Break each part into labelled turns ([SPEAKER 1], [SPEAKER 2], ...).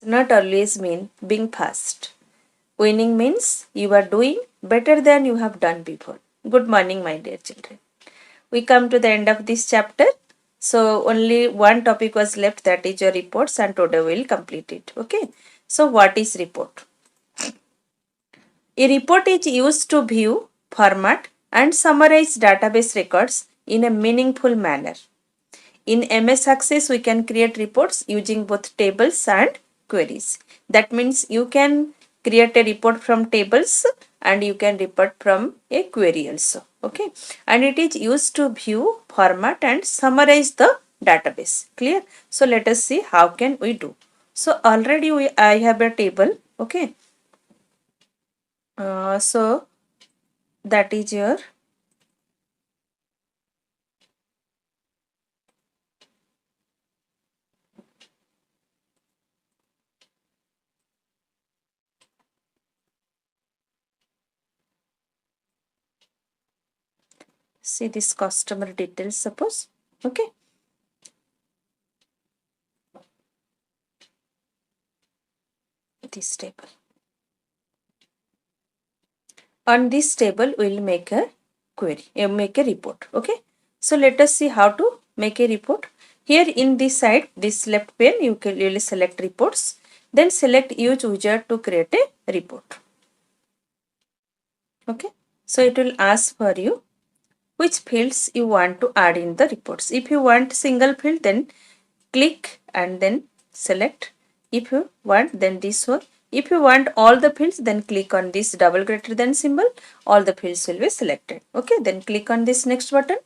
[SPEAKER 1] not always mean being fast. Winning means you are doing better than you have done before. Good morning, my dear children. We come to the end of this chapter. So only one topic was left, that is your reports, and today we will complete it. Okay. So what is report? A report is used to view, format and summarize database records in a meaningful manner. In MS Access, we can create reports using both tables and queries. That means you can create a report from tables and you can report from a query also. Okay. And it is used to view, format and summarize the database. Clear? So let us see how can we do. So already I have a table. Okay. So that is your see this customer details, suppose. Okay. This table. On this table, we will make a query, make a report. Okay. So let us see how to make a report. Here in this side, this left pane, you will select reports. Then select use wizard to create a report. Okay. So it will ask for you which fields you want to add in the reports. If you want single field, then click and then select. If you want, then this one. If you want all the fields, then click on this double greater than symbol. All the fields will be selected. Okay, then click on this next button.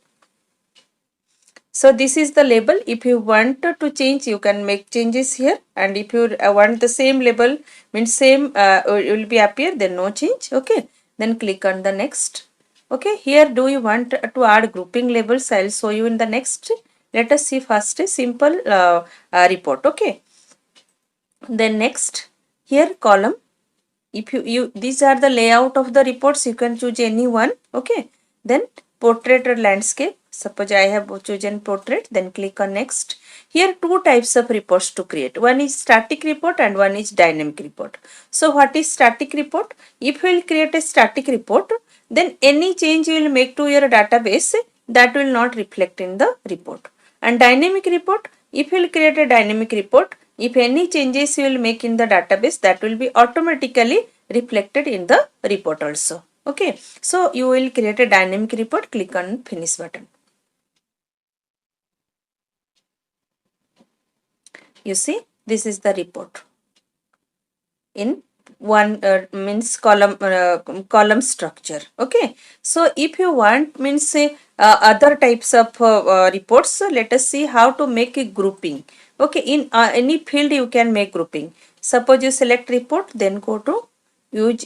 [SPEAKER 1] So this is the label. If you want to change, you can make changes here. And if you want the same label, means same will be appear, then no change. Okay, then click on the next. Okay, here do you want to add grouping labels? I'll show you in the next. Let us see first a simple report. Okay, then next here column. If you these are the layout of the reports, you can choose any one. Okay, then portrait or landscape. Suppose I have chosen portrait, then click on next. Here two types of reports to create. One is static report and one is dynamic report. So what is static report? If you will create a static report, then any change you will make to your database, that will not reflect in the report. And dynamic report, if you will create a dynamic report, if any changes you will make in the database, that will be automatically reflected in the report also. Okay, so you will create a dynamic report, click on finish button. You see, this is the report in one means column structure. Okay, so if you want means say other types of reports, so let us see how to make a grouping. Okay, in any field you can make grouping. Suppose you select report, then go to use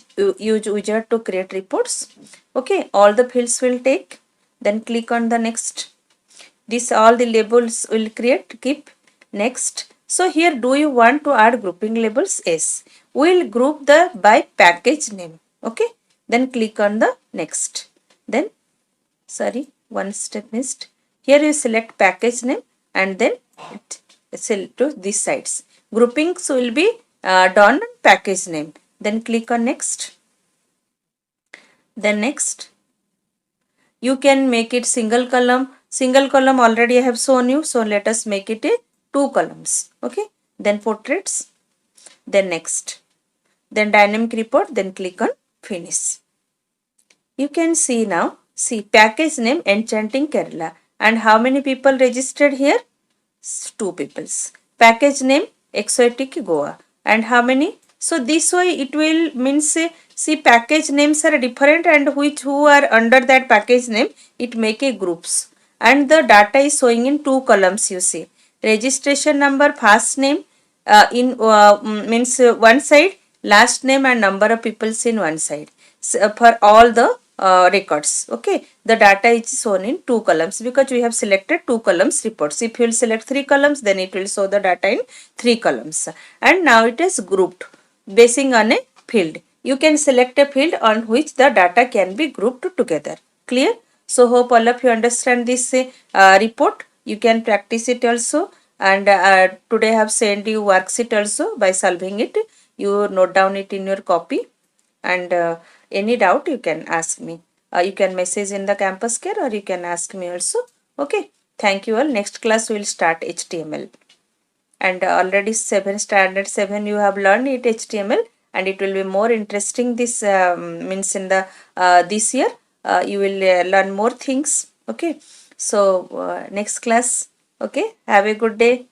[SPEAKER 1] wizard to create reports. Okay, all the fields will take, then click on the next. This all the labels will create, keep next. So here do you want to add grouping labels? Yes. We'll group the by package name. Okay. Then click on the next. Then sorry, one step missed. Here you select package name and then select to these sides. Groupings will be done on package name. Then click on next. Then next. You can make it single column. Single column already I have shown you. So let us make it a two columns. Okay. Then portraits. Then next. Then dynamic report. Then click on finish. You can see now. See package name Enchanting Kerala. And how many people registered here? Two peoples. Package name Exotic Goa. And how many? So this way it will means see package names are different and who are under that package name, it make a groups. And the data is showing in two columns, you see. Registration number, first name means one side, last name and number of peoples in one side. So, for all the records. Okay, the data is shown in two columns because we have selected two columns reports. If you will select three columns, then it will show the data in three columns. And now it is grouped basing on a field. You can select a field on which the data can be grouped together. Clear? So hope all of you understand this report. You can practice it also. and today I have sent you worksheet also. By solving it, you note down it in your copy, and any doubt you can ask me. You can message in the campus care, or you can ask me also. Okay, thank you all. Next class we will start HTML, and already 7 standard 7 you have learned it HTML, and it will be more interesting. This means in the this year you will learn more things. Okay, so next class. Okay, have a good day.